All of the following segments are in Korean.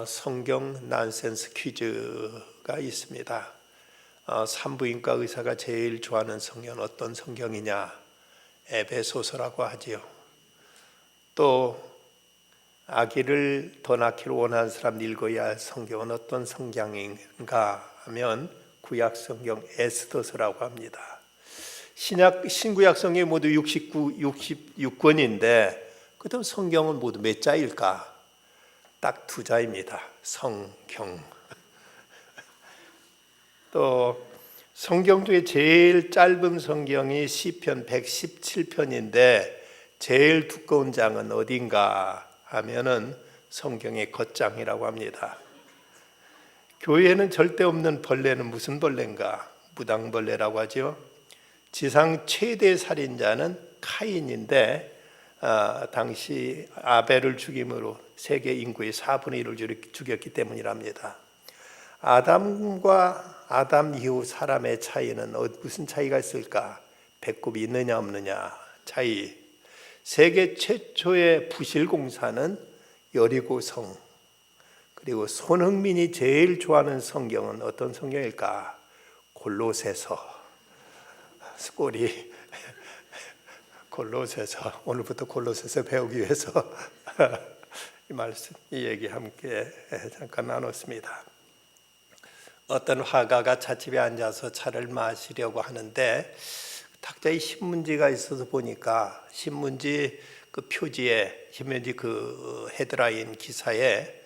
성경 난센스 퀴즈가 있습니다. 산부인과 의사가 제일 좋아하는 성경은 어떤 성경이냐? 에베소서라고 하지요. 또 아기를 더 낳기를 원하는 사람 읽어야 할 성경은 어떤 성경인가 하면 구약 성경 에스더서라고 합니다. 신구약 성경이 모두 66권인데 그다음 성경은 모두 몇 자일까? 딱 2자입니다. 성경. 또 성경 중에 제일 짧은 성경이 시편 117편인데 제일 두꺼운 장은 어딘가 하면은 성경의 겉장이라고 합니다. 교회에는 절대 없는 벌레는 무슨 벌레인가? 무당벌레라고 하죠. 지상 최대 살인자는 카인인데 당시 아벨을 죽임으로 세계 인구의 4분의 1을 죽였기 때문이랍니다. 아담과 아담 이후 사람의 차이는 무슨 차이가 있을까? 배꼽이 있느냐 없느냐 차이. 세계 최초의 부실공사는 여리고성. 그리고 손흥민이 제일 좋아하는 성경은 어떤 성경일까? 골로새서. 꼬리 골로새서. 오늘부터 골로새서 배우기 위해서 이 얘기 함께 잠깐 나눴습니다. 어떤 화가가 찻집에 앉아서 차를 마시려고 하는데 탁자에 신문지가 있어서 보니까 신문지 그 표지에 신문지 그 헤드라인 기사에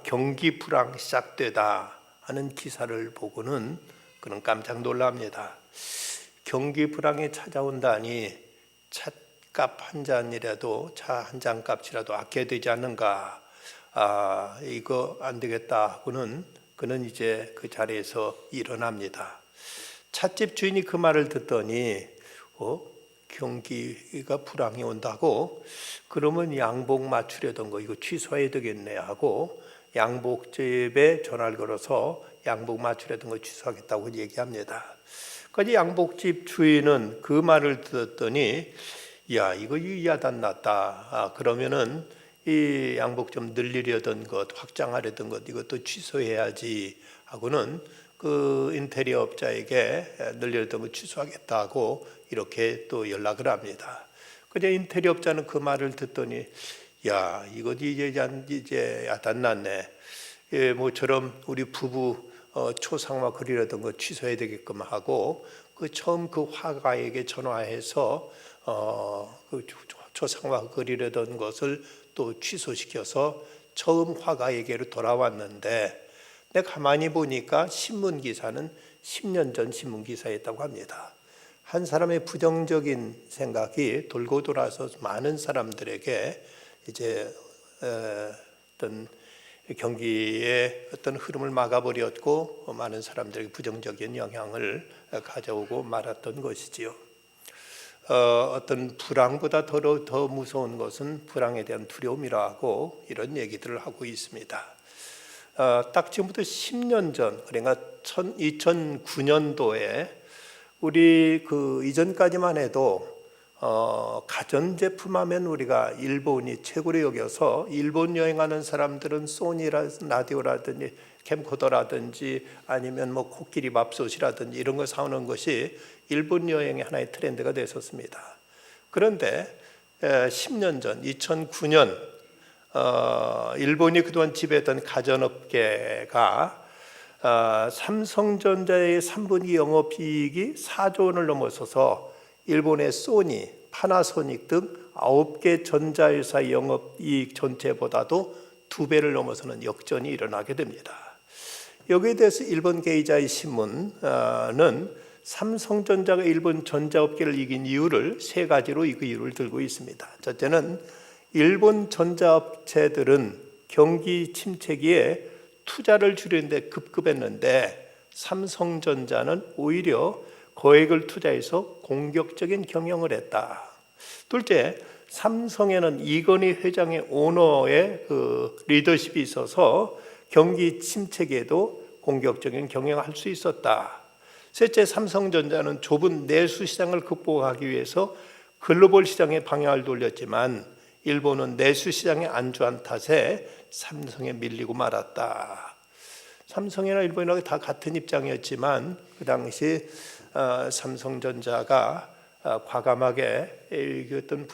경기 불황 시작되다 하는 기사를 보고는 그는 깜짝 놀랍니다. 경기 불황이 찾아온다니 찻값 한 잔이라도 차 한 잔 값이라도 아껴야 되지 않는가? 이거 안 되겠다 하고는 그는 이제 그 자리에서 일어납니다. 찻집 주인이 그 말을 듣더니 경기가 불황이 온다고? 그러면 양복 맞추려던 거 이거 취소해야 되겠네 하고 양복집에 전화를 걸어서 양복 맞추려던 거 취소하겠다고 얘기합니다. 그래서 양복집 주인은 그 말을 듣더니 야 이거 야단 났다. 그러면은 이 양복 좀 늘리려던 것, 확장하려던 것 이것도 취소해야지 하고는 그 인테리어 업자에게 늘리려던 것 취소하겠다고 이렇게 또 연락을 합니다. 그런데 인테리어 업자는 그 말을 듣더니 야 이거 이제 야단 났네. 모처럼 우리 부부 초상화 그리려던 거 취소해야 되게끔 하고 그 처음 그 화가에게 전화해서 그 초상화 그리려던 것을 또 취소시켜서 처음 화가에게로 돌아왔는데 내가 가만히 보니까 신문기사는 10년 전 신문기사였다고 합니다. 한 사람의 부정적인 생각이 돌고 돌아서 많은 사람들에게 이제 어떤 경기의 어떤 흐름을 막아버렸고 많은 사람들에게 부정적인 영향을 가져오고 말았던 것이지요. 어떤 불황보다 더 무서운 것은 불황에 대한 두려움이라고 이런 얘기들을 하고 있습니다. 딱 지금부터 10년 전, 그러니까 2009년도에 우리 그 이전까지만 해도 가전제품 하면 우리가 일본이 최고로 여겨서 일본 여행하는 사람들은 소니 라디오라든지 캠코더라든지 아니면 뭐 코끼리 밥솥이라든지 이런 거 사오는 것이 일본 여행의 하나의 트렌드가 됐었습니다. 그런데 10년 전 2009년 일본이 그동안 지배했던 가전업계가 삼성전자의 3분기 영업이익이 4조 원을 넘어서서 일본의 소니, 파나소닉 등 9개 전자회사 영업이익 전체보다도 2배를 넘어서는 역전이 일어나게 됩니다. 여기에 대해서 일본 게이자이 신문은 삼성전자가 일본 전자업계를 이긴 이유를 3가지로 그 이유를 들고 있습니다. 첫째는 일본 전자업체들은 경기 침체기에 투자를 줄이는데 급급했는데 삼성전자는 오히려 거액을 투자해서 공격적인 경영을 했다. 둘째, 삼성에는 이건희 회장의 오너의 그 리더십이 있어서 경기 침체기에도 공격적인 경영을 할 수 있었다. 셋째, 삼성전자는 좁은 내수 시장을 극복하기 위해서 글로벌 시장에 방향을 돌렸지만 일본은 내수 시장에 안주한 탓에 삼성에 밀리고 말았다. 삼성이나 일본이나 다 같은 입장이었지만 그 당시 삼성전자가 과감하게 어떤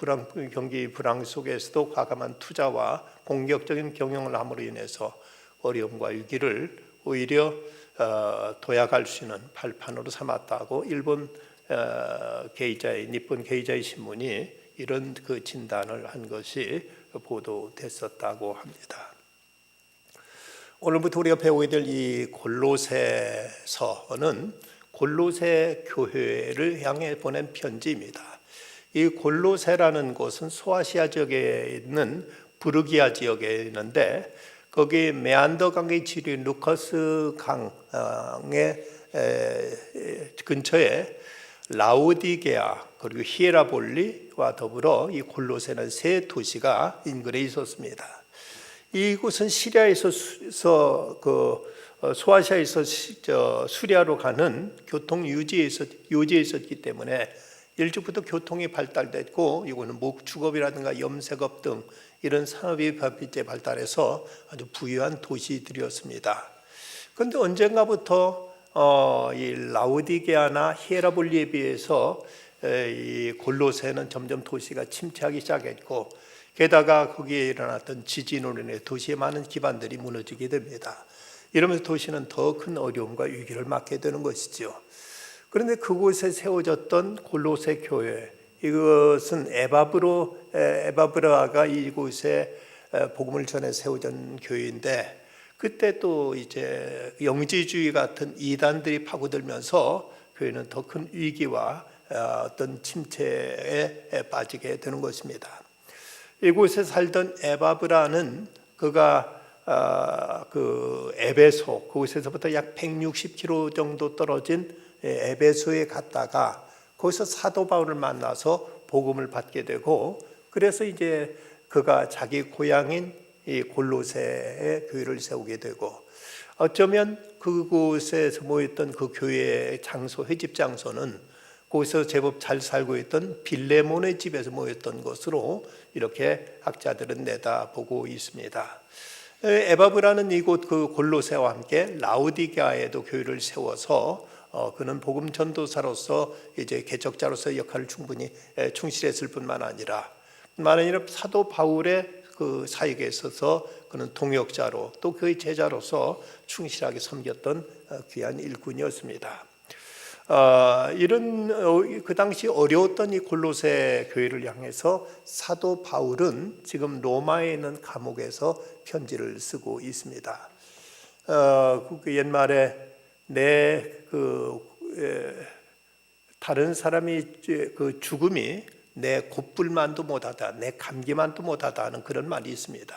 경기 불황 속에서도 과감한 투자와 공격적인 경영을 함으로 인해서 어려움과 위기를 오히려 도약할 수 있는 발판으로 삼았다고 일본 니폰 게이자이 신문이 이런 그 진단을 한 것이 보도됐었다고 합니다. 오늘부터 우리가 배우게 될 이 골로새서는 골로새 교회를 향해 보낸 편지입니다. 이 골로새라는 곳은 소아시아 지역에 있는 부르기아 지역에 있는데 거기 메안더 강의 지류인 루커스 강의 근처에 라오디게아 그리고 히에라볼리와 더불어 이 골로새는 세 도시가 인근에 있었습니다. 이곳은 시리아에서 소아시아에서 수리아로 가는 교통 유지에 있었기 때문에 일찍부터 교통이 발달됐고 이거는 목축업이라든가 염색업 등 이런 산업이 발달해서 아주 부유한 도시들이었습니다. 그런데 언젠가부터 이 라오디게아나 히에라볼리에 비해서 이 골로새는 점점 도시가 침체하기 시작했고 게다가 거기에 일어났던 지진으로 인해 도시의 많은 기반들이 무너지게 됩니다. 이러면서 도시는 더 큰 어려움과 위기를 맞게 되는 것이죠. 그런데 그곳에 세워졌던 골로새 교회, 이것은 에바브라가 이곳에 복음을 전해 세워진 교회인데 그때 또 이제 영지주의 같은 이단들이 파고들면서 교회는 더 큰 위기와 어떤 침체에 빠지게 되는 것입니다. 이곳에 살던 에바브라는 그가 그 에베소 그곳에서부터 약 160km 정도 떨어진 에베소에 갔다가 거기서 사도 바울을 만나서 복음을 받게 되고 그래서 이제 그가 자기 고향인 이 골로새에 교회를 세우게 되고 어쩌면 그곳에서 모였던 그 교회의 장소 회집 장소는 거기서 제법 잘 살고 있던 빌레몬의 집에서 모였던 것으로 이렇게 학자들은 내다보고 있습니다. 에바브라는 이곳 그 골로새와 함께 라오디게아에도 교회를 세워서 그는 복음 전도사로서 이제 개척자로서 역할을 충분히 충실했을 뿐만 아니라 사도 바울의 그 사역에 있어서 그는 동역자로 또 그의 제자로서 충실하게 섬겼던 귀한 일꾼이었습니다. 이런 그 당시 어려웠던 이 골로새 교회를 향해서 사도 바울은 지금 로마에 있는 감옥에서 편지를 쓰고 있습니다. 옛말에 다른 사람이 그 죽음이 내 곱불만도 못하다, 내 감기만도 못하다 하는 그런 말이 있습니다.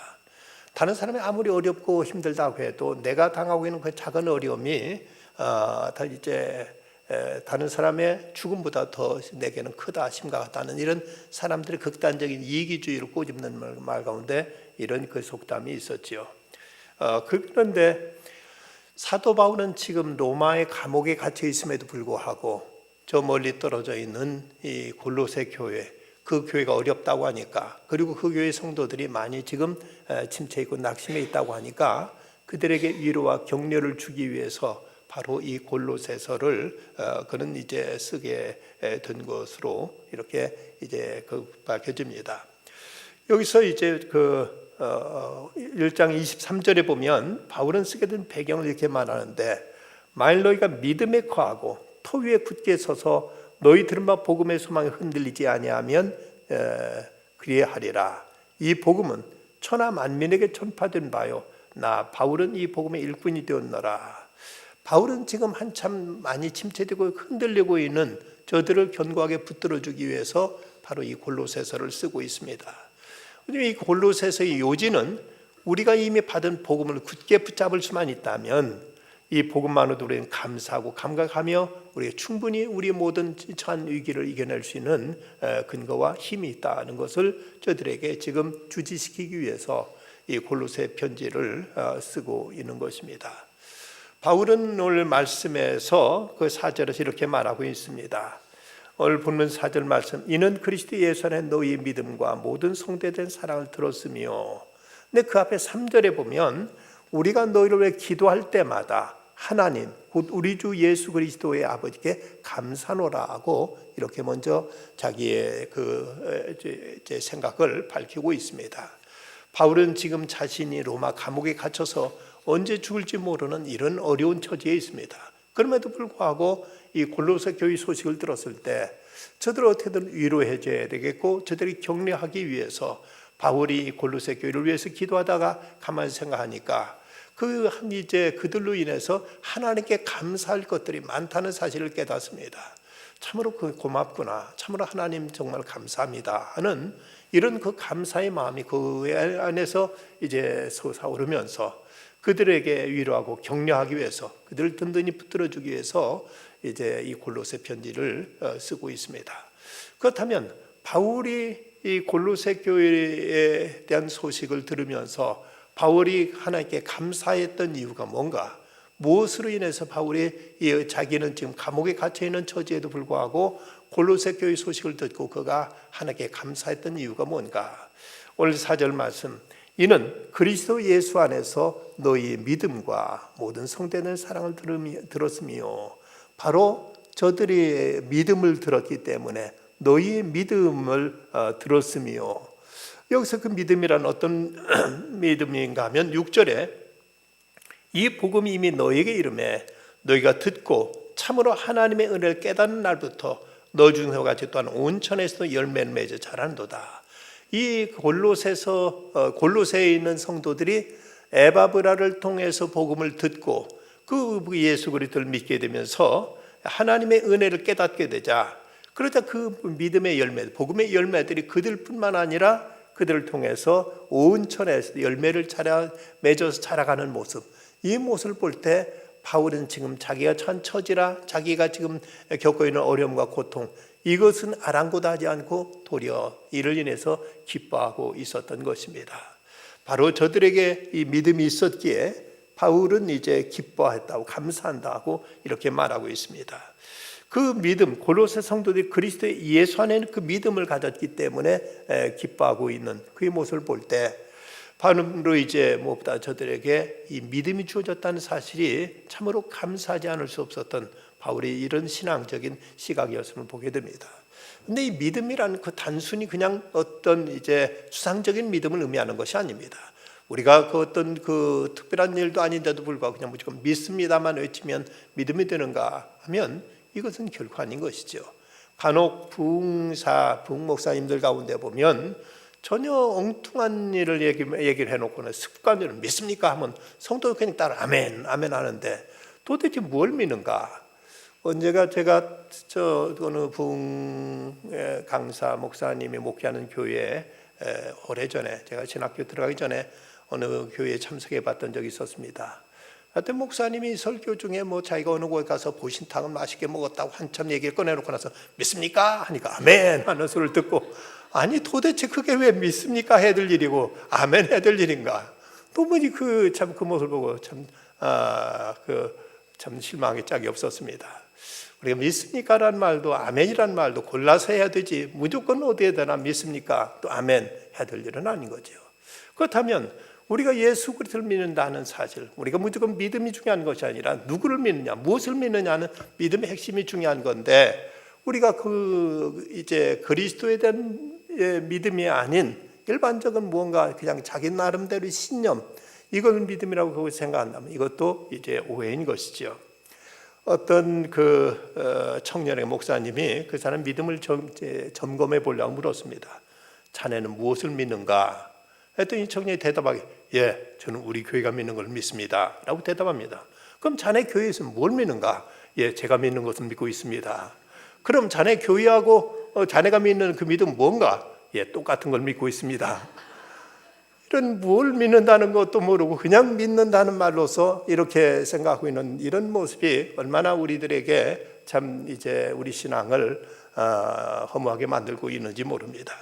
다른 사람이 아무리 어렵고 힘들다고 해도 내가 당하고 있는 그 작은 어려움이 다른 사람의 죽음보다 더 내게는 크다, 심각하다는 이런 사람들의 극단적인 이기주의를 꼬집는 말 가운데 이런 그 속담이 있었죠. 그런데 사도 바울은 지금 로마의 감옥에 갇혀 있음에도 불구하고 저 멀리 떨어져 있는 이 골로새 교회, 그 교회가 어렵다고 하니까 그리고 그 교회 성도들이 많이 지금 침체 있고 낙심해 있다고 하니까 그들에게 위로와 격려를 주기 위해서 바로 이 골로새서를 그는 이제 쓰게 된 것으로 이렇게 이제 밝혀집니다. 여기서 이제 1장 23절에 보면 바울은 쓰게 된 배경을 이렇게 말하는데 만일 너희가 믿음에 거하고 토 위에 굳게 서서 너희 들은 바 복음의 소망에 흔들리지 아니하면 그리하리라. 이 복음은 천하 만민에게 전파된 바요 나 바울은 이 복음의 일꾼이 되었노라. 바울은 지금 한참 많이 침체되고 흔들리고 있는 저들을 견고하게 붙들어주기 위해서 바로 이 골로새서를 쓰고 있습니다. 이 골로새서의 요지는 우리가 이미 받은 복음을 굳게 붙잡을 수만 있다면 이 복음만으로도 우리는 감사하고 감각하며 우리가 충분히 우리 모든 처한 위기를 이겨낼 수 있는 근거와 힘이 있다는 것을 저들에게 지금 주지시키기 위해서 이 골로새 편지를 쓰고 있는 것입니다. 바울은 오늘 말씀에서 그 4절에서 이렇게 말하고 있습니다. 오늘 본문 4절 말씀, 이는 그리스도 예수 안에 너희 믿음과 모든 성대된 사랑을 들었으며 근데 그 앞에 3절에 보면 우리가 너희를 위해 기도할 때마다 하나님 곧 우리 주 예수 그리스도의 아버지께 감사노라 하고 이렇게 먼저 자기의 이제 생각을 밝히고 있습니다. 바울은 지금 자신이 로마 감옥에 갇혀서 언제 죽을지 모르는 이런 어려운 처지에 있습니다. 그럼에도 불구하고 이 골로새 교회 소식을 들었을 때 저들을 어떻게든 위로해 줘야 되겠고 저들이 격려하기 위해서 바울이 골로새 교회를 위해서 기도하다가 가만히 생각하니까 이제 그들로 인해서 하나님께 감사할 것들이 많다는 사실을 깨닫습니다. 참으로 고맙구나. 참으로 하나님 정말 감사합니다 하는 이런 그 감사의 마음이 그 안에서 이제 솟아오르면서 그들에게 위로하고 격려하기 위해서 그들을 든든히 붙들어주기 위해서 이제 이 골로새 편지를 쓰고 있습니다. 그렇다면 바울이 이 골로새 교회에 대한 소식을 들으면서 바울이 하나님께 감사했던 이유가 뭔가? 무엇으로 인해서 바울이 자기는 지금 감옥에 갇혀 있는 처지에도 불구하고 골로새 교회 소식을 듣고 그가 하나님께 감사했던 이유가 뭔가? 오늘 4절 말씀, 이는 그리스도 예수 안에서 너희의 믿음과 모든 성도의 사랑을 들었으며 바로 저들이 믿음을 들었기 때문에 너희의 믿음을 들었으며, 여기서 그 믿음이란 어떤 믿음인가 하면 6절에 이 복음이 이미 너희에게 이르매 너희가 듣고 참으로 하나님의 은혜를 깨닫는 날부터 너 중에서 같이 또한 온천에서도 열매를 맺어 자란도다. 이 골로새에 있는 성도들이 에바브라를 통해서 복음을 듣고 그 예수 그리스도를 믿게 되면서 하나님의 은혜를 깨닫게 되자, 그러자 그 믿음의 열매, 복음의 열매들이 그들뿐만 아니라 그들을 통해서 온천에서 열매를 맺어서 자라가는 모습, 이 모습을 볼 때 바울은 지금 자기가 처한 처지라 자기가 지금 겪고 있는 어려움과 고통, 이것은 아랑곳하지 않고 도리어 이를 인해서 기뻐하고 있었던 것입니다. 바로 저들에게 이 믿음이 있었기에 바울은 이제 기뻐했다고 감사한다고 이렇게 말하고 있습니다. 그 믿음, 골로새 성도들이 그리스도의 예수 안에는 그 믿음을 가졌기 때문에 기뻐하고 있는 그 모습을 볼 때 바로 이제 무엇보다 저들에게 이 믿음이 주어졌다는 사실이 참으로 감사하지 않을 수 없었던 바울의 이런 신앙적인 시각이었음을 보게 됩니다. 근데 이 믿음이라는 그 단순히 그냥 어떤 이제 추상적인 믿음을 의미하는 것이 아닙니다. 우리가 그 어떤 그 특별한 일도 아닌데도 불구하고 그냥 무조건 믿습니다만 외치면 믿음이 되는가 하면 이것은 결코 아닌 것이죠. 간혹 부흥목사님들 가운데 보면 전혀 엉뚱한 일을 얘기를 해놓고는 습관대로 믿습니까 하면 성도도 그냥 따라 아멘 아멘 하는데 도대체 뭘 믿는가? 언제가 제가 어느 부흥 강사 목사님이 목회하는 교회에 오래전에 제가 신학교 들어가기 전에 어느 교회에 참석해 봤던 적이 있었습니다. 하여튼 목사님이 설교 중에 자기가 어느 곳에 가서 보신탕을 맛있게 먹었다고 한참 얘기를 꺼내놓고 나서 믿습니까? 하니까 아멘 하는 소리를 듣고, 아니 도대체 그게 왜 믿습니까 해야 될 일이고 아멘 해야 될 일인가? 또 보니 그 모습을 보고 참 실망의 짝이 없었습니다. 우리가 믿습니까라는 말도 아멘이라는 말도 골라서 해야 되지 무조건 어디에다나 믿습니까 또 아멘 해야 될 일은 아닌 거죠. 그렇다면 우리가 예수 그리스도를 믿는다는 사실, 우리가 무조건 믿음이 중요한 것이 아니라 누구를 믿느냐, 무엇을 믿느냐는 믿음의 핵심이 중요한 건데, 우리가 이제 그리스도에 대한 믿음이 아닌 일반적인 무언가 그냥 자기 나름대로의 신념, 이걸 믿음이라고 생각한다면 이것도 이제 오해인 것이죠. 어떤 청년의 목사님이 그 사람 믿음을 점검해 보려고 물었습니다. 자네는 무엇을 믿는가? 했더니 청년이 대답하기, 예, 저는 우리 교회가 믿는 걸 믿습니다 라고 대답합니다. 그럼 자네 교회에서 뭘 믿는가? 예, 제가 믿는 것을 믿고 있습니다. 그럼 자네 교회하고 자네가 믿는 그 믿음은 뭔가? 예, 똑같은 걸 믿고 있습니다. 이런 뭘 믿는다는 것도 모르고 그냥 믿는다는 말로서 이렇게 생각하고 있는 이런 모습이 얼마나 우리들에게 참 이제 우리 신앙을 허무하게 만들고 있는지 모릅니다.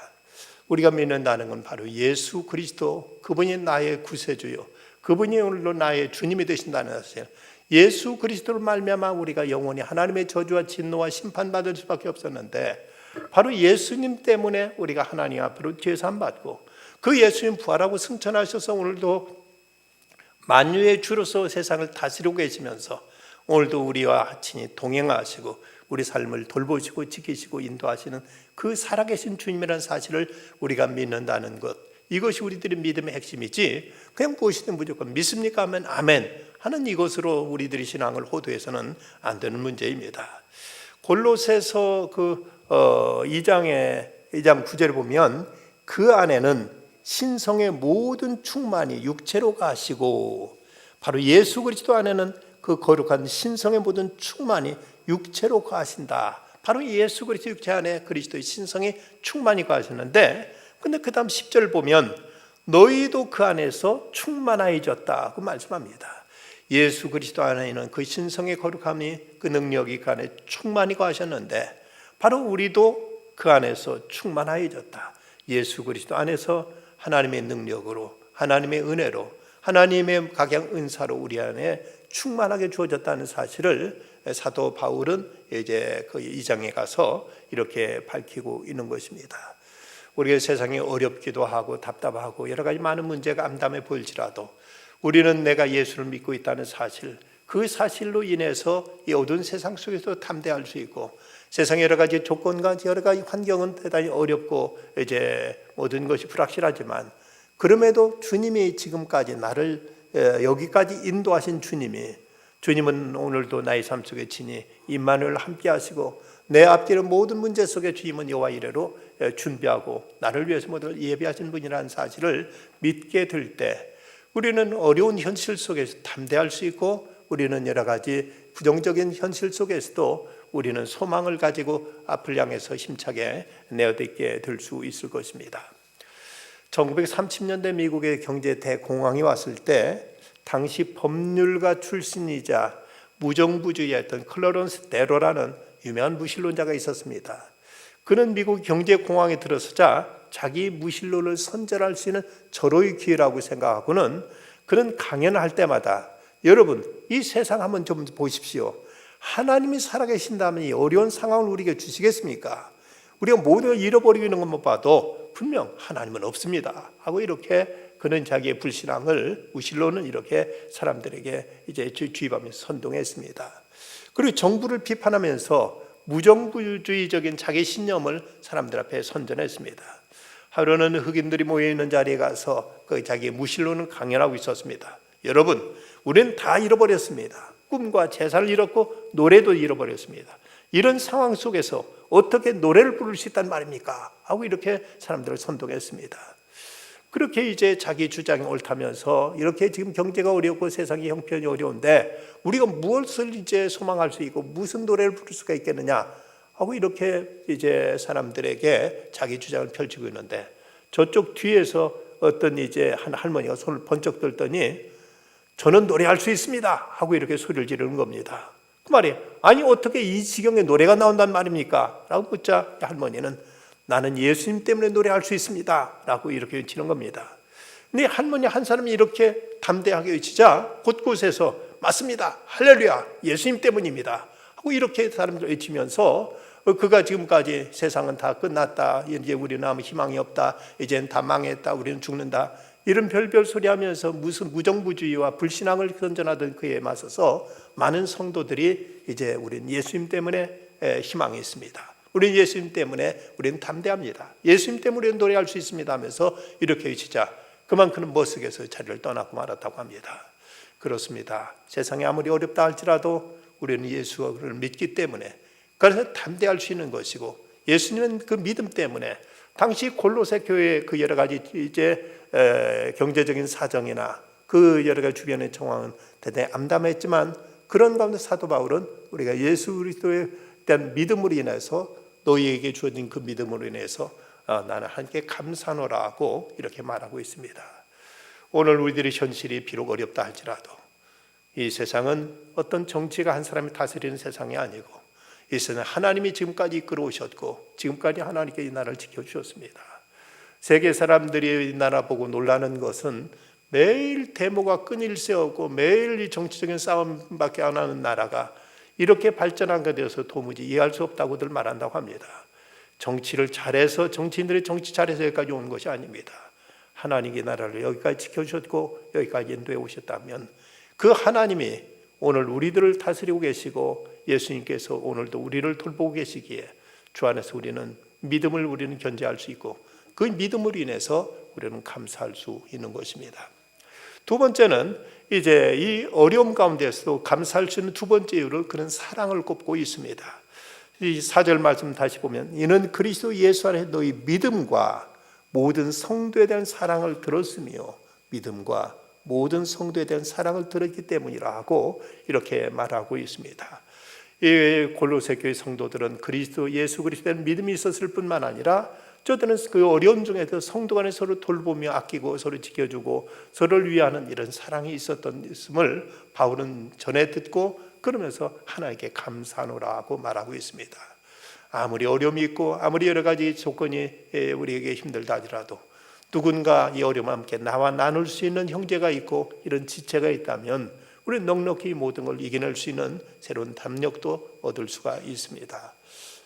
우리가 믿는다는 건 바로 예수 그리스도, 그분이 나의 구세주요, 그분이 오늘로 나의 주님이 되신다는 사실, 예수 그리스도를 말미암아 우리가 영원히 하나님의 저주와 진노와 심판받을 수밖에 없었는데 바로 예수님 때문에 우리가 하나님 앞으로 제사함받고 그 예수님 부활하고 승천하셔서 오늘도 만유의 주로서 세상을 다스리고 계시면서 오늘도 우리와 친히 동행하시고 우리 삶을 돌보시고 지키시고 인도하시는 그 살아계신 주님이라는 사실을 우리가 믿는다는 것, 이것이 우리들의 믿음의 핵심이지 그냥 무엇이든 무조건 믿습니까 하면 아멘 하는 이것으로 우리들의 신앙을 호도해서는 안 되는 문제입니다. 골로새서 2장 9절에 보면 그 안에는 신성의 모든 충만이 육체로 가시고, 바로 예수 그리스도 안에는 그 거룩한 신성의 모든 충만이 육체로 가신다. 바로 예수 그리스도 육체 안에 그리스도의 신성이 충만히 가시는데, 근데 그 다음 10절 보면 너희도 그 안에서 충만하여졌다 그 말씀합니다. 예수 그리스도 안에 있는 그 신성의 거룩함이, 그 능력이 그 안에 충만히 가셨는데 바로 우리도 그 안에서 충만하여졌다. 예수 그리스도 안에서 하나님의 능력으로, 하나님의 은혜로, 하나님의 각양 은사로 우리 안에 충만하게 주어졌다는 사실을 사도 바울은 이제 그 2장에 가서 이렇게 밝히고 있는 것입니다. 우리가 세상이 어렵기도 하고 답답하고 여러 가지 많은 문제가 암담해 보일지라도 우리는 내가 예수를 믿고 있다는 사실, 그 사실로 인해서 이 어두운 세상 속에서 담대할 수 있고, 세상의 여러 가지 조건과 여러 가지 환경은 대단히 어렵고 이제 모든 것이 불확실하지만, 그럼에도 주님이 지금까지 나를 여기까지 인도하신 주님은 오늘도 나의 삶 속에 친히 임마누엘 함께 하시고, 내 앞길의 모든 문제 속에 주님은 여호와 이레로 준비하고 나를 위해서 모두 예비하신 분이라는 사실을 믿게 될 때 우리는 어려운 현실 속에서 담대할 수 있고, 우리는 여러 가지 부정적인 현실 속에서도 우리는 소망을 가지고 앞을 향해서 힘차게 내어딛게 될 수 있을 것입니다. 1930년대 미국의 경제 대공황이 왔을 때 당시 법률가 출신이자 무정부주의였던 클러런스 데로라는 유명한 무신론자가 있었습니다. 그는 미국 경제 공황에 들어서자 자기 무신론을 선전할 수 있는 절호의 기회라고 생각하고는 그는 강연을 할 때마다 여러분 이 세상 한번 좀 보십시오. 하나님이 살아계신다면 이 어려운 상황을 우리에게 주시겠습니까? 우리가 모두 잃어버리고 있는 것만 봐도 분명 하나님은 없습니다 하고 이렇게 그는 자기의 불신앙을, 무신론은 이렇게 사람들에게 이제 주입하면서 선동했습니다. 그리고 정부를 비판하면서 무정부주의적인 자기 신념을 사람들 앞에 선전했습니다. 하루는 흑인들이 모여있는 자리에 가서 그 자기의 무신론을 강연하고 있었습니다. 여러분, 우리는 다 잃어버렸습니다. 꿈과 재산을 잃었고 노래도 잃어버렸습니다. 이런 상황 속에서 어떻게 노래를 부를 수 있단 말입니까? 하고 이렇게 사람들을 선동했습니다. 그렇게 이제 자기 주장이 옳다면서 이렇게 지금 경제가 어렵고 세상이 형편이 어려운데 우리가 무엇을 이제 소망할 수 있고 무슨 노래를 부를 수가 있겠느냐 하고 이렇게 이제 사람들에게 자기 주장을 펼치고 있는데, 저쪽 뒤에서 어떤 이제 한 할머니가 손을 번쩍 들더니 저는 노래할 수 있습니다 하고 이렇게 소리를 지르는 겁니다. 그 말이 아니 어떻게 이 지경에 노래가 나온단 말입니까? 라고 묻자 할머니는 나는 예수님 때문에 노래할 수 있습니다 라고 이렇게 외치는 겁니다. 근데 할머니 한 사람이 이렇게 담대하게 외치자 곳곳에서 맞습니다, 할렐루야, 예수님 때문입니다 하고 이렇게 사람들 외치면서 그가 지금까지 세상은 다 끝났다, 이제 우리는 아무 희망이 없다, 이제는 다 망했다, 우리는 죽는다, 이런 별별 소리 하면서 무슨 무정부주의와 불신앙을 선전하던 그에 맞서서 많은 성도들이 이제 우리는 예수님 때문에 희망이 있습니다, 우리는 예수님 때문에 우리는 담대합니다, 예수님 때문에 우리는 노래할 수 있습니다 하면서 이렇게 외치자 그만 그는 머쓱해서 자리를 떠나고 말았다고 합니다. 그렇습니다. 세상이 아무리 어렵다 할지라도 우리는 예수를 믿기 때문에 그래서 담대할 수 있는 것이고, 예수님은 그 믿음 때문에 당시 골로새 교회의 그 여러 가지 이제 경제적인 사정이나 그 여러 가지 주변의 정황은 대단히 암담했지만 그런 가운데 사도 바울은 우리가 예수 그리스도에 대한 믿음으로 인해서 너희에게 주어진 그 믿음으로 인해서 나는 하나님께 감사하노라 하고 이렇게 말하고 있습니다. 오늘 우리들의 현실이 비록 어렵다 할지라도 이 세상은 어떤 정치가 한 사람이 다스리는 세상이 아니고 이 세상 하나님이 지금까지 이끌어 오셨고 지금까지 하나님께 이 나라를 지켜주셨습니다. 세계 사람들이 이 나라 보고 놀라는 것은 매일 데모가 끊일 새 없고 매일 이 정치적인 싸움밖에 안 하는 나라가 이렇게 발전한 것에 대해서 도무지 이해할 수 없다고들 말한다고 합니다. 정치를 잘해서 정치인들이 정치 잘해서 여기까지 온 것이 아닙니다. 하나님의 나라를 여기까지 지켜주셨고 여기까지 인도해 오셨다면 그 하나님이 오늘 우리들을 다스리고 계시고 예수님께서 오늘도 우리를 돌보고 계시기에 주 안에서 우리는 믿음을 우리는 견제할 수 있고 그 믿음으로 인해서 우리는 감사할 수 있는 것입니다. 두 번째는 이제 이 어려움 가운데서도 감사할 수 있는 두 번째 이유를 그는 사랑을 꼽고 있습니다. 이 4절 말씀 다시 보면 이는 그리스도 예수 안에 너희 믿음과 모든 성도에 대한 사랑을 들었으며 믿음과 모든 성도에 대한 사랑을 들었기 때문이라 하고 이렇게 말하고 있습니다. 이 골로새 교회 성도들은 그리스도 예수 그리스도에 대한 믿음이 있었을 뿐만 아니라 저들은 그 어려움 중에도 성도 간에 서로 돌보며 아끼고 서로 지켜주고 서로를 위하는 이런 사랑이 있음을 바울은 전해 듣고 그러면서 하나님께 감사하노라 하고 말하고 있습니다. 아무리 어려움이 있고 아무리 여러 가지 조건이 우리에게 힘들다 하더라도 누군가 이 어려움과 함께 나와 나눌 수 있는 형제가 있고 이런 지체가 있다면 우리는 넉넉히 모든 걸 이겨낼 수 있는 새로운 담력도 얻을 수가 있습니다.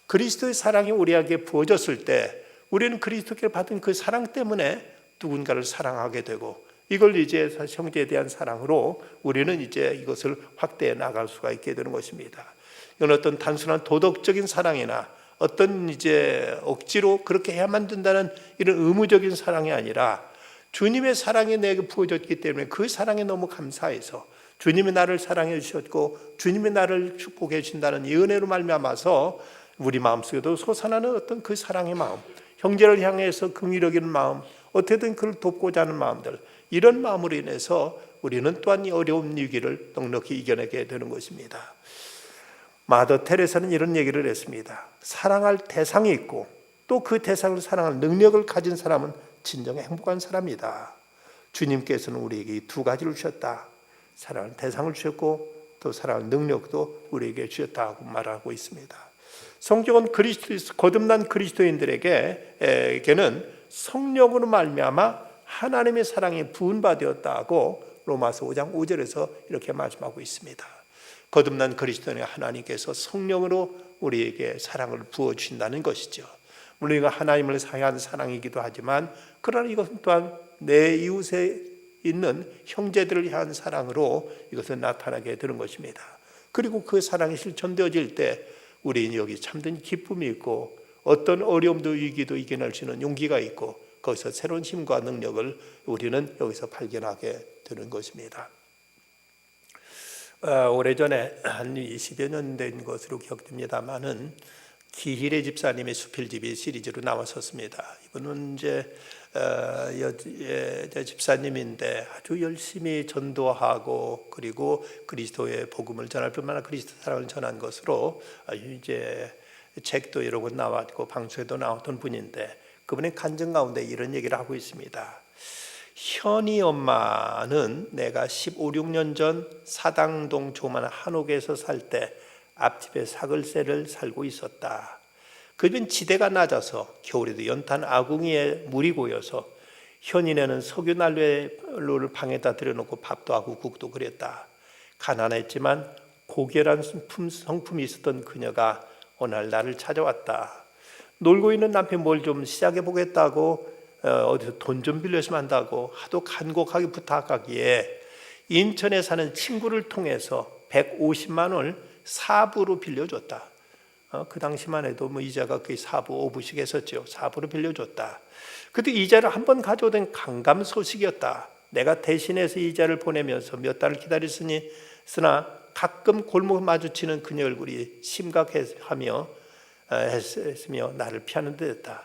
그리스도의 사랑이 우리에게 부어졌을 때 우리는 그리스도께 받은 그 사랑 때문에 누군가를 사랑하게 되고 이걸 이제 형제에 대한 사랑으로 우리는 이제 이것을 확대해 나갈 수가 있게 되는 것입니다. 이건 어떤 단순한 도덕적인 사랑이나 어떤 이제 억지로 그렇게 해야만 된다는 이런 의무적인 사랑이 아니라 주님의 사랑이 내게 부어졌기 때문에 그 사랑에 너무 감사해서 주님이 나를 사랑해 주셨고 주님이 나를 축복해 주신다는 이 은혜로 말미암아서 우리 마음속에도 솟아나는 어떤 그 사랑의 마음, 형제를 향해서 긍휼히 여기는 마음, 어떻게든 그를 돕고자 하는 마음들, 이런 마음으로 인해서 우리는 또한 이 어려운 위기를 넉넉히 이겨내게 되는 것입니다. 마더 테레사는 이런 얘기를 했습니다. 사랑할 대상이 있고 또 그 대상을 사랑할 능력을 가진 사람은 진정 행복한 사람이다. 주님께서는 우리에게 이 두 가지를 주셨다. 사랑할 대상을 주셨고 또 사랑할 능력도 우리에게 주셨다고 말하고 있습니다. 성경은 거듭난 그리스도인들에게는 성령으로 말미암아 하나님의 사랑이 부은바되었다고 로마서 5장 5절에서 이렇게 말씀하고 있습니다. 거듭난 그리스도인의 하나님께서 성령으로 우리에게 사랑을 부어주신다는 것이죠. 물론 이거 하나님을 향한 사랑이기도 하지만 그러나 이것은 또한 내 이웃에 있는 형제들을 향한 사랑으로 이것은 나타나게 되는 것입니다. 그리고 그 사랑이 실천되어질 때 우리는 여기 참된 기쁨이 있고 어떤 어려움도 위기도 이겨낼 수 있는 용기가 있고 거기서 새로운 힘과 능력을 우리는 여기서 발견하게 되는 것입니다. 오래전에 한 20여 년 된 것으로 기억됩니다만은 기힐의 집사님의 수필집이 시리즈로 나왔었습니다. 이분은 이제 집사님인데 아주 열심히 전도하고 그리고 그리스도의 복음을 전할 뿐만 아니라 그리스도 사랑을 전한 것으로 이제 책도 여러 권 나왔고 방송에도 나왔던 분인데 그분의 간증 가운데 이런 얘기를 하고 있습니다. 현이 엄마는 내가 15, 16년 전 사당동 조그마한 한옥에서 살 때 앞집에 사글세를 살고 있었다. 그 집은 지대가 낮아서 겨울에도 연탄 아궁이에 물이 고여서 현인에는 석유 난로를 방에다 들여놓고 밥도 하고 국도 그랬다. 가난했지만 고결한 성품이 있었던 그녀가 어느 날 나를 찾아왔다. 놀고 있는 남편 뭘 좀 시작해 보겠다고 어디서 돈 좀 빌려주면 한다고 하도 간곡하게 부탁하기에 인천에 사는 친구를 통해서 150만 원을 사부로 빌려줬다. 그 당시만 해도 뭐 이자가 거의 4부 5부씩 했었죠. 4부로 빌려줬다. 그때 이자를 한번 가져오던 강감소식이었다. 내가 대신해서 이자를 보내면서 몇 달을 기다렸으나 가끔 골목 마주치는 그녀 얼굴이 심각하며 했으며 나를 피하는 듯했다.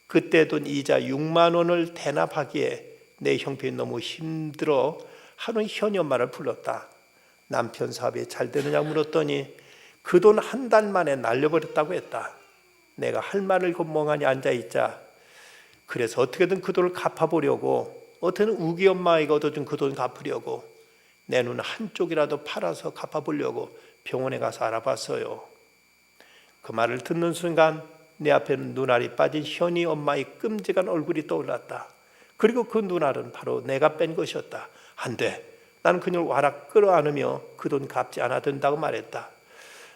그때 돈 이자 6만 원을 대납하기에 내 형편이 너무 힘들어 하루는 현이 엄마를 불렀다. 남편 사업이 잘 되느냐 물었더니 그 돈 한 달 만에 날려버렸다고 했다. 내가 할 말을 멍하니 앉아있자. 그래서 어떻게든 그 돈을 갚아보려고 어떻게든 우기 엄마가 얻어준 그 돈 갚으려고 내 눈 한쪽이라도 팔아서 갚아보려고 병원에 가서 알아봤어요. 그 말을 듣는 순간 내 앞에는 눈알이 빠진 현이 엄마의 끔찍한 얼굴이 떠올랐다. 그리고 그 눈알은 바로 내가 뺀 것이었다. 안 돼. 나는 그녀를 와락 끌어안으며 그 돈 갚지 않아도 된다고 말했다.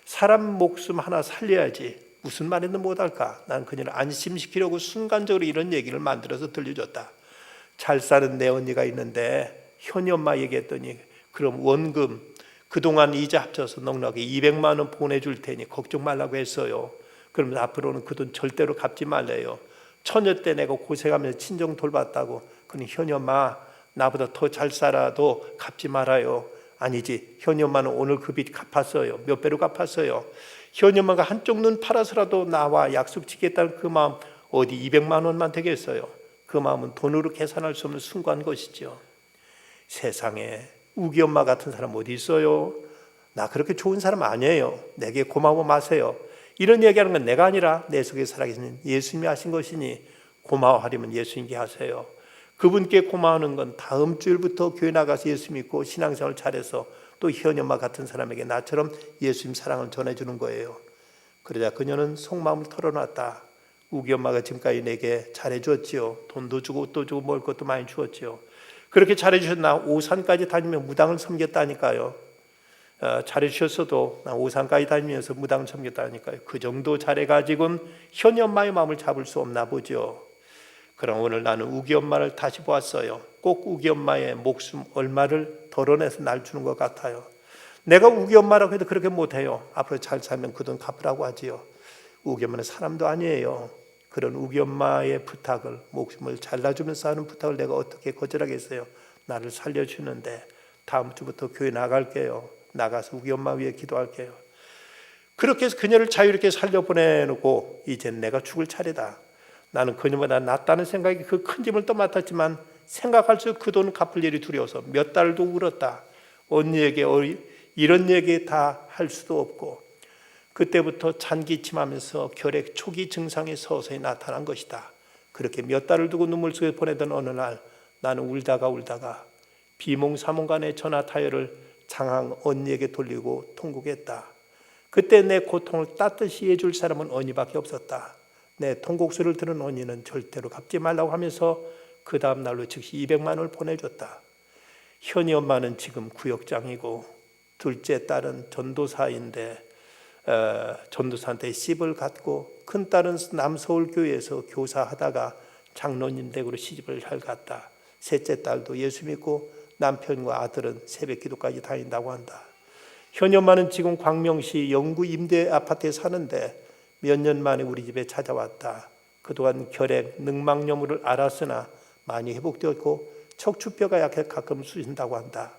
사람 목숨 하나 살려야지 무슨 말이든 못할까. 난 그녀를 안심시키려고 순간적으로 이런 얘기를 만들어서 들려줬다. 잘 사는 내 언니가 있는데 현이 엄마 얘기했더니 그럼 원금 그동안 이자 합쳐서 넉넉히 200만 원 보내줄 테니 걱정 말라고 했어요. 그러면서 앞으로는 그 돈 절대로 갚지 말래요. 처녀 때 내가 고생하면서 친정 돌봤다고. 그니 현이 엄마 나보다 더 잘 살아도 갚지 말아요. 아니지, 현이 엄마는 오늘 그 빚 갚았어요. 몇 배로 갚았어요. 현이 엄마가 한쪽 눈 팔아서라도 나와 약속 지키겠다는 그 마음 어디 200만 원만 되겠어요. 그 마음은 돈으로 계산할 수 없는 숭고한 것이죠. 세상에 우기 엄마 같은 사람 어디 있어요? 나 그렇게 좋은 사람 아니에요. 내게 고마워 마세요. 이런 얘기하는 건 내가 아니라 내 속에 살아계신 예수님이 하신 것이니 고마워하려면 예수님께 하세요. 그분께 고마워하는 건 다음 주일부터 교회 나가서 예수 믿고 신앙생활 잘해서 또 현이 엄마 같은 사람에게 나처럼 예수님 사랑을 전해주는 거예요. 그러자 그녀는 속마음을 털어놨다. 우기 엄마가 지금까지 내게 잘해주었지요. 돈도 주고 옷도 주고 먹을 것도 많이 주었지요. 그렇게 잘해주셨나 오산까지 다니며 무당을 섬겼다니까요. 잘해주셨어도 나 오산까지 다니면서 무당을 섬겼다니까요. 그 정도 잘해가지고는 현이 엄마의 마음을 잡을 수 없나 보죠. 그럼 오늘 나는 우기 엄마를 다시 보았어요. 꼭 우기 엄마의 목숨 얼마를 덜어내서 날 주는 것 같아요. 내가 우기 엄마라고 해도 그렇게 못해요. 앞으로 잘 살면 그 돈 갚으라고 하지요. 우기 엄마는 사람도 아니에요. 그런 우기 엄마의 부탁을, 목숨을 잘라주면서 하는 부탁을 내가 어떻게 거절하겠어요. 나를 살려주는데 다음 주부터 교회 나갈게요. 나가서 우기 엄마 위해 기도할게요. 그렇게 해서 그녀를 자유롭게 살려보내놓고 이젠 내가 죽을 차례다. 나는 그녀보다 낫다는 생각이 그 큰 짐을 떠맡았지만 생각할수록 그 돈을 갚을 일이 두려워서 몇 달도 울었다. 언니에게 이런 얘기 다 할 수도 없고 그때부터 잔기침하면서 결핵 초기 증상이 서서히 나타난 것이다. 그렇게 몇 달을 두고 눈물 속에 보내던 어느 날 나는 울다가 비몽사몽간의 전화 타이어를 장항 언니에게 돌리고 통곡했다. 그때 내 고통을 따뜻이 해줄 사람은 언니밖에 없었다. 내 통곡소리를 들은 언니는 절대로 갚지 말라고 하면서 그 다음 날로 즉시 200만 원을 보내줬다. 현이 엄마는 지금 구역장이고 둘째 딸은 전도사인데 전도사한테 씹을 갖고 큰 딸은 남서울교회에서 교사하다가 장로님 댁으로 시집을 잘 갔다. 셋째 딸도 예수 믿고 남편과 아들은 새벽기도까지 다닌다고 한다. 현이 엄마는 지금 광명시 영구 임대 아파트에 사는데 몇 년 만에 우리 집에 찾아왔다. 그동안 결핵, 늑막염을 앓았으나 많이 회복되었고 척추뼈가 약해 가끔 쑤신다고 한다.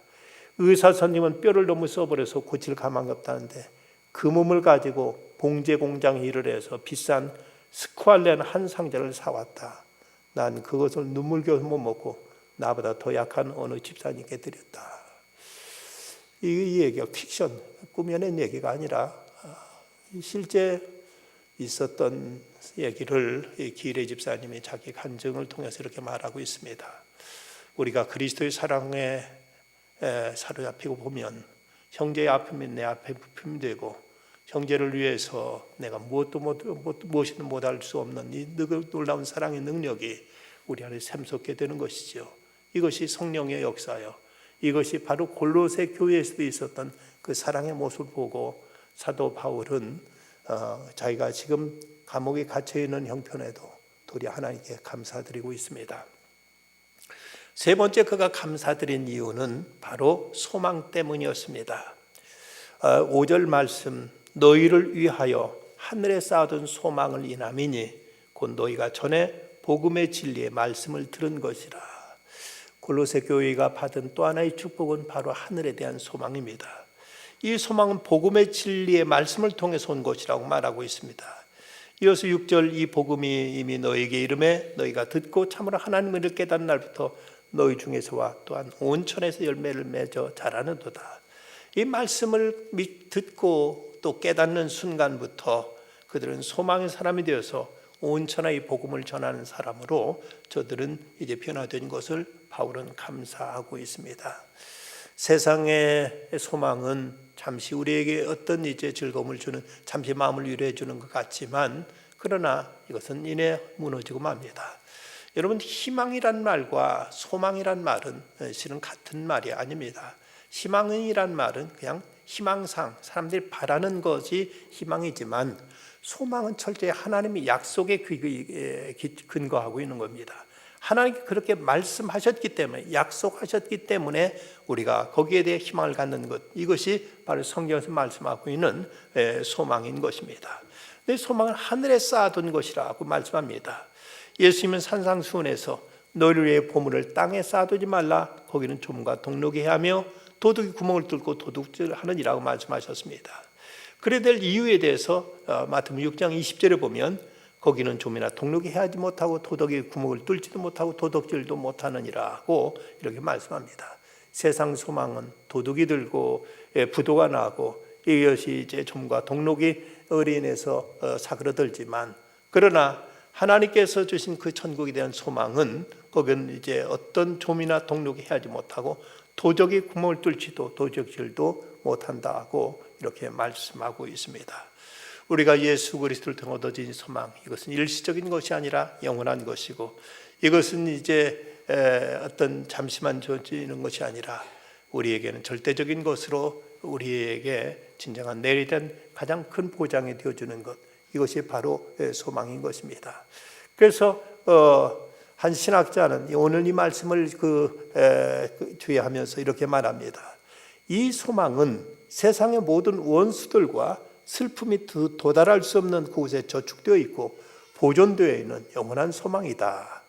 의사 선생님은 뼈를 너무 써버려서 고칠 가망이 없다는데 그 몸을 가지고 봉제 공장에 일을 해서 비싼 스쿠알렌 한 상자를 사왔다. 난 그것을 눈물겨서 못 먹고 나보다 더 약한 어느 집사님께 드렸다. 이 얘기가 픽션, 꾸며낸 얘기가 아니라 실제 있었던 얘기를 기일의 집사님이 자기 간증을 통해서 이렇게 말하고 있습니다. 우리가 그리스도의 사랑에 사로잡히고 보면 형제의 아픔이 내 앞에 부품이 되고 형제를 위해서 내가 무엇이든 못할 수 없는 이 놀라운 사랑의 능력이 우리 안에 샘솟게 되는 것이죠. 이것이 성령의 역사요. 이것이 바로 골로새 교회에서도 있었던 그 사랑의 모습을 보고 사도 바울은 자기가 지금 감옥에 갇혀 있는 형편에도 도리어 하나님께 감사드리고 있습니다. 세 번째 그가 감사드린 이유는 바로 소망 때문이었습니다. 5절 말씀, 너희를 위하여 하늘에 쌓아둔 소망을 인함이니 곧 너희가 전에 복음의 진리의 말씀을 들은 것이라. 골로새 교회가 받은 또 하나의 축복은 바로 하늘에 대한 소망입니다. 이 소망은 복음의 진리의 말씀을 통해서 온 것이라고 말하고 있습니다. 이어서 6절, 이 복음이 이미 너희에게 이름에 너희가 듣고 참으로 하나님을 깨닫는 날부터 너희 중에서와 또한 온천에서 열매를 맺어 자라는도다. 이 말씀을 듣고 또 깨닫는 순간부터 그들은 소망의 사람이 되어서 온천의 이 복음을 전하는 사람으로 저들은 이제 변화된 것을 바울은 감사하고 있습니다. 세상의 소망은 잠시 우리에게 어떤 이제 즐거움을 주는, 잠시 마음을 위로해 주는 것 같지만 그러나 이것은 이내 무너지고 맙니다. 여러분, 희망이란 말과 소망이란 말은 실은 같은 말이 아닙니다. 희망이란 말은 그냥 희망상 사람들이 바라는 것이 희망이지만 소망은 철저히 하나님의 약속에 근거하고 있는 겁니다. 하나님께 그렇게 말씀하셨기 때문에, 약속하셨기 때문에 우리가 거기에 대해 희망을 갖는 것, 이것이 바로 성경에서 말씀하고 있는 소망인 것입니다. 내 소망은 하늘에 쌓아둔 것이라고 말씀합니다. 예수님은 산상수훈에서 너희를 위해 보물을 땅에 쌓아두지 말라, 거기는 좀과 동록이 하며 도둑이 구멍을 뚫고 도둑질하느니라고 말씀하셨습니다. 그래야 될 이유에 대해서 마태복음 6장 20절에 보면 거기는 좀이나 동록이 해하지 못하고 도둑이 구멍을 뚫지도 못하고 도둑질도 못하느니라고 이렇게 말씀합니다. 세상 소망은 도둑이 들고 부도가 나고 이것이 이제 좀과 동록이 어린에서 사그러들지만, 그러나 하나님께서 주신 그 천국에 대한 소망은 거기는 이제 어떤 좀이나 동록이 해하지 못하고 도적이 구멍을 뚫지도 도적질도 못한다고 이렇게 말씀하고 있습니다. 우리가 예수 그리스도를 통해 얻어진 소망, 이것은 일시적인 것이 아니라 영원한 것이고, 이것은 이제 어떤 잠시만 주어지는 것이 아니라 우리에게는 절대적인 것으로 우리에게 진정한 내일에 대한 가장 큰 보장이 되어주는 것, 이것이 바로 소망인 것입니다. 그래서 한 신학자는 오늘 이 말씀을 주의하면서 이렇게 말합니다. 이 소망은 세상의 모든 원수들과 슬픔이 도달할 수 없는 그곳에 저축되어 있고 보존되어 있는 영원한 소망이다.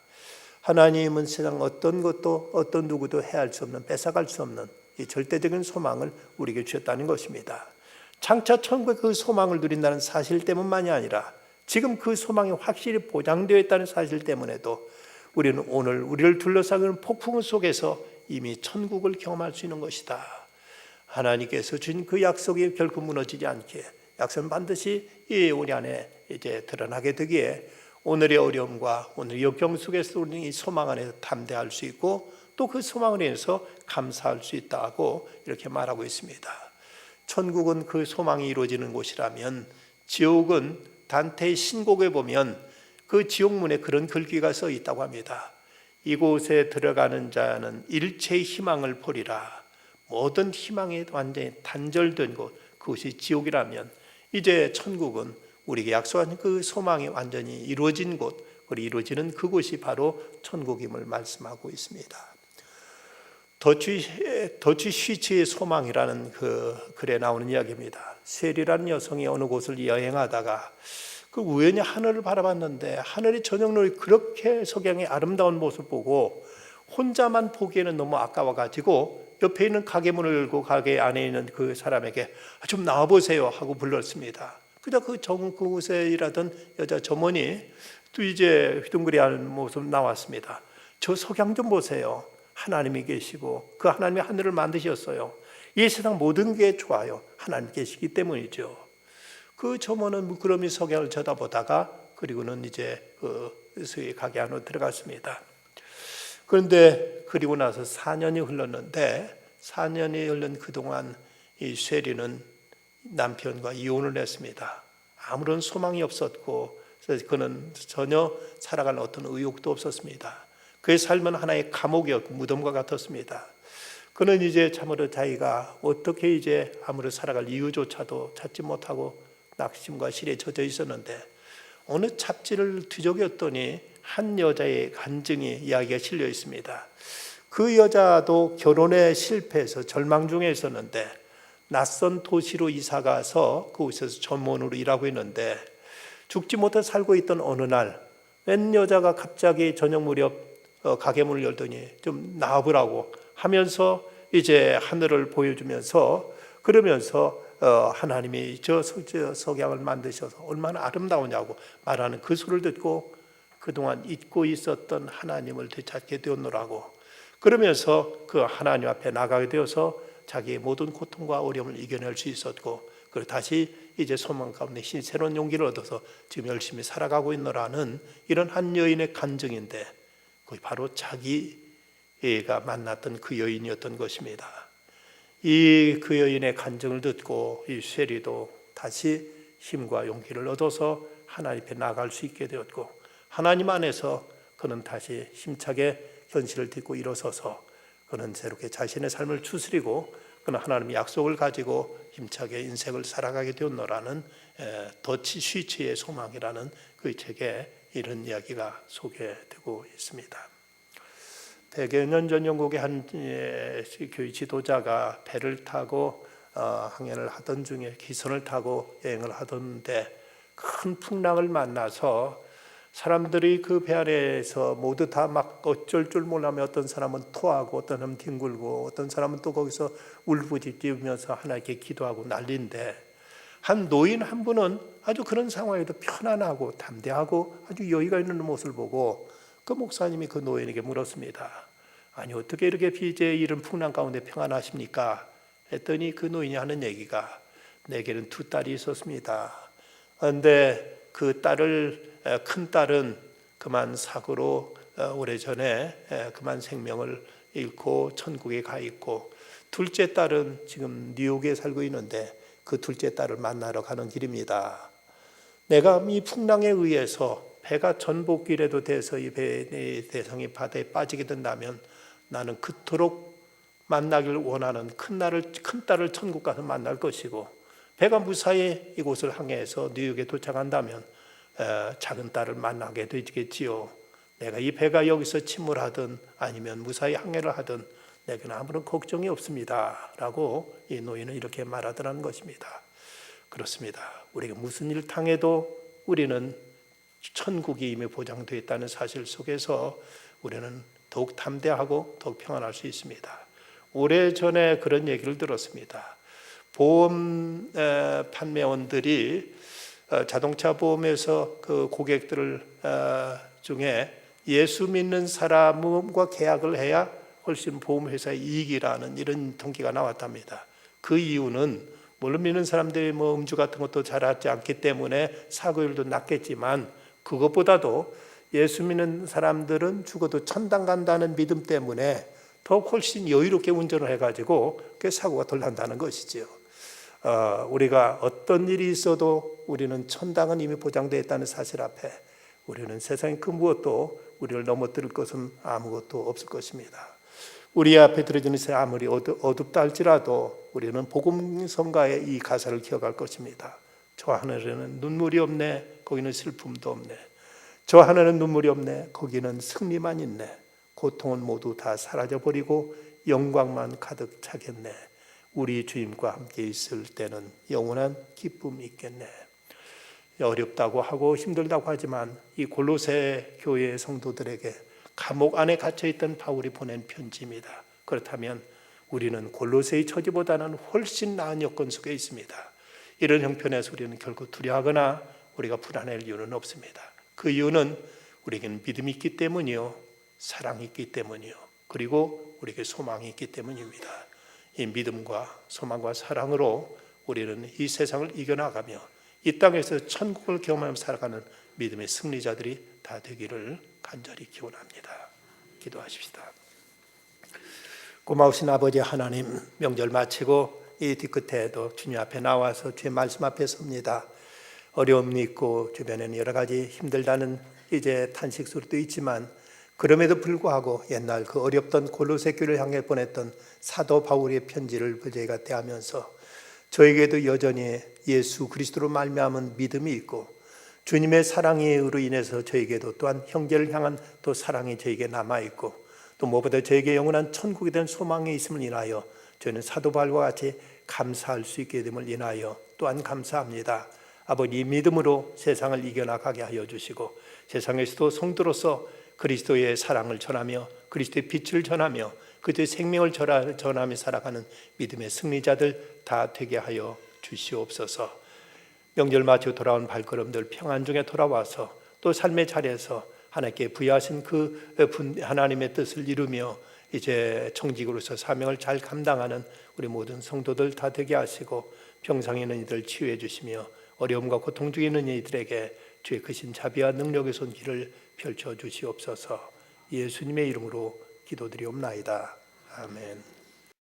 하나님은 세상 어떤 것도 어떤 누구도 해할 수 없는, 뺏어갈 수 없는 이 절대적인 소망을 우리에게 주셨다는 것입니다. 장차 천국의 그 소망을 누린다는 사실 때문만이 아니라 지금 그 소망이 확실히 보장되어 있다는 사실 때문에도 우리는 오늘 우리를 둘러싸는 폭풍 속에서 이미 천국을 경험할 수 있는 것이다. 하나님께서 주신 그 약속이 결코 무너지지 않게, 약속은 반드시 우리 안에 이제 드러나게 되기에 오늘의 어려움과 오늘의 역경 속에서 우리는 이 소망 안에서 담대할 수 있고 또 그 소망을 인해서 감사할 수 있다고 이렇게 말하고 있습니다. 천국은 그 소망이 이루어지는 곳이라면, 지옥은 단테의 신곡에 보면 그 지옥문에 그런 글귀가 써 있다고 합니다. 이곳에 들어가는 자는 일체의 희망을 버리라. 모든 희망이 완전히 단절된 곳, 그것이 지옥이라면 이제 천국은 우리에게 약속한 그 소망이 완전히 이루어진 곳, 그리고 이루어지는 그곳이 바로 천국임을 말씀하고 있습니다. 더치 쉬츠의 소망이라는 그 글에 나오는 이야기입니다. 셀이라는 여성이 어느 곳을 여행하다가 그 우연히 하늘을 바라봤는데 하늘이 저녁노을이 그렇게 석양의 아름다운 모습을 보고 혼자만 보기에는 너무 아까워가지고 옆에 있는 가게 문을 열고 가게 안에 있는 그 사람에게 좀 나와보세요 하고 불렀습니다. 그저 그곳에 일하던 여자 점원이 또 이제 휘둥그레하는 모습 나왔습니다. 저 석양 좀 보세요. 하나님이 계시고 그 하나님이 하늘을 만드셨어요. 이 세상 모든 게 좋아요. 하나님 계시기 때문이죠. 그 점원은 무끄러미 석양을 쳐다보다가 그리고는 이제 그 가게 안으로 들어갔습니다. 그런데 그리고 나서 4년이 흘렀는데 4년이 흘른 그동안 이 쉐리는 남편과 이혼을 했습니다. 아무런 소망이 없었고 그래서 그는 전혀 살아갈 어떤 의욕도 없었습니다. 그의 삶은 하나의 감옥이었고 무덤과 같았습니다. 그는 이제 참으로 자기가 어떻게 이제 아무런 살아갈 이유조차도 찾지 못하고 낙심과 실에 젖어 있었는데 어느 잡지를 뒤적였더니 한 여자의 간증이 이야기가 실려 있습니다. 그 여자도 결혼에 실패해서 절망 중에 있었는데 낯선 도시로 이사가서 그곳에서 점원으로 일하고 있는데 죽지 못해 살고 있던 어느 날 웬 여자가 갑자기 저녁 무렵 가게 문을 열더니 좀 나와보라고 하면서 이제 하늘을 보여주면서 그러면서 하나님이 저 석양을 만드셔서 얼마나 아름다우냐고 말하는 그 소리를 듣고 그동안 잊고 있었던 하나님을 되찾게 되었노라고 그러면서 그 하나님 앞에 나가게 되어서 자기의 모든 고통과 어려움을 이겨낼 수 있었고 그리고 다시 이제 소망 가운데 새로운 용기를 얻어서 지금 열심히 살아가고 있노라는 이런 한 여인의 간증인데 그게 바로 자기가 만났던 그 여인이었던 것입니다. 그 여인의 간증을 듣고 이 쉐리도 다시 힘과 용기를 얻어서 하나님 앞에 나아갈 수 있게 되었고 하나님 안에서 그는 다시 힘차게 현실을 딛고 일어서서 그는 새롭게 자신의 삶을 추스리고 그는 하나님의 약속을 가지고 힘차게 인생을 살아가게 되었노라는 더치 쉬츠의 소망이라는 그 책에 이런 이야기가 소개되고 있습니다. 100여 년 전 영국의 한 교회 지도자가 배를 타고 항해를 하던 중에 기선을 타고 여행을 하던데 큰 풍랑을 만나서 사람들이 그 배 안에서 모두 다 막 어쩔 줄 몰라며 어떤 사람은 토하고 어떤 사람은 뒹굴고 어떤 사람은 또 거기서 울부짖으면서 하나님께 기도하고 난리인데, 한 노인 한 분은 아주 그런 상황에도 편안하고 담대하고 아주 여유가 있는 모습을 보고 그 목사님이 그 노인에게 물었습니다. 아니, 어떻게 이렇게 비제 이런 풍랑 가운데 평안하십니까? 했더니 그 노인이 하는 얘기가, 내게는 두 딸이 있었습니다. 그런데 그 큰 딸은 그만 사고로 오래전에 그만 생명을 잃고 천국에 가 있고, 둘째 딸은 지금 뉴욕에 살고 있는데 그 둘째 딸을 만나러 가는 길입니다. 내가 이 풍랑에 의해서 배가 전복이라도 돼서 이 배의 대상이 바다에 빠지게 된다면 나는 그토록 만나길 원하는 큰 딸을 천국 가서 만날 것이고, 배가 무사히 이곳을 항해해서 뉴욕에 도착한다면 작은 딸을 만나게 되겠지요. 내가 이 배가 여기서 침몰하든 아니면 무사히 항해를 하든 내게는 아무런 걱정이 없습니다 라고 이 노인은 이렇게 말하더라는 것입니다. 그렇습니다. 우리가 무슨 일 당해도 우리는 천국이 이미 보장되어 있다는 사실 속에서 우리는 더욱 담대하고 더욱 평안할 수 있습니다. 오래전에 그런 얘기를 들었습니다. 보험 판매원들이 자동차 보험에서 그 고객들 중에 예수 믿는 사람과 계약을 해야 훨씬 보험회사의 이익이라는 이런 통계가 나왔답니다. 그 이유는 물론 믿는 사람들이 음주 같은 것도 잘하지 않기 때문에 사고율도 낮겠지만, 그것보다도 예수 믿는 사람들은 죽어도 천당 간다는 믿음 때문에 더 훨씬 여유롭게 운전을 해가지고 그 사고가 덜 난다는 것이지요. 우리가 어떤 일이 있어도 우리는 천당은 이미 보장되어 있다는 사실 앞에 우리는 세상의 그 무엇도 우리를 넘어뜨릴 것은 아무것도 없을 것입니다. 우리 앞에 들어지는 새 아무리 어둡다 할지라도 우리는 복음성가의 이 가사를 기억할 것입니다. 저 하늘에는 눈물이 없네, 거기는 슬픔도 없네. 저 하늘에는 눈물이 없네, 거기는 승리만 있네. 고통은 모두 다 사라져버리고 영광만 가득 차겠네. 우리 주님과 함께 있을 때는 영원한 기쁨이 있겠네. 어렵다고 하고 힘들다고 하지만 이 골로새 교회의 성도들에게 감옥 안에 갇혀있던 바울이 보낸 편지입니다. 그렇다면 우리는 골로새의 처지보다는 훨씬 나은 여건 속에 있습니다. 이런 형편에서 우리는 결코 두려워하거나 우리가 불안할 이유는 없습니다. 그 이유는 우리에게는 믿음이 있기 때문이요, 사랑이 있기 때문이요, 그리고 우리에게 소망이 있기 때문입니다. 이 믿음과 소망과 사랑으로 우리는 이 세상을 이겨나가며 이 땅에서 천국을 경험하며 살아가는 믿음의 승리자들이 다 되기를 간절히 기원합니다. 기도하십시다. 고마우신 아버지 하나님, 명절 마치고 이 뒤끝에도 주님 앞에 나와서 주의 말씀 앞에 섭니다. 어려움이 있고 주변에는 여러 가지 힘들다는 이제 탄식 소리도 있지만, 그럼에도 불구하고 옛날 그 어렵던 골로새 교회를 향해 보냈던 사도 바울의 편지를 저희가 대하면서 저에게도 여전히 예수 그리스도로 말미암은 믿음이 있고 주님의 사랑으로 인해서 저에게도 또한 형제를 향한 또 사랑이 저에게 남아있고, 또 무엇보다 저에게 영원한 천국에 대한 소망이 있음을 인하여 저는 사도 바울과 같이 감사할 수 있게 됨을 인하여 또한 감사합니다. 아버지, 이 믿음으로 세상을 이겨나가게 하여 주시고 세상에서도 성도로서 그리스도의 사랑을 전하며 그리스도의 빛을 전하며 그리스도의 생명을 전하며 살아가는 믿음의 승리자들 다 되게 하여 주시옵소서. 명절 마치고 돌아온 발걸음들 평안 중에 돌아와서 또 삶의 자리에서 하나님께 부여하신 그 하나님의 뜻을 이루며 이제 청직으로서 사명을 잘 감당하는 우리 모든 성도들 다 되게 하시고, 병상에 있는 이들 치유해 주시며 어려움과 고통 중에 있는 이들에게 주의 크신 자비와 능력의 손길을 펼쳐 주시옵소서. 예수님의 이름으로 기도드리옵나이다. 아멘.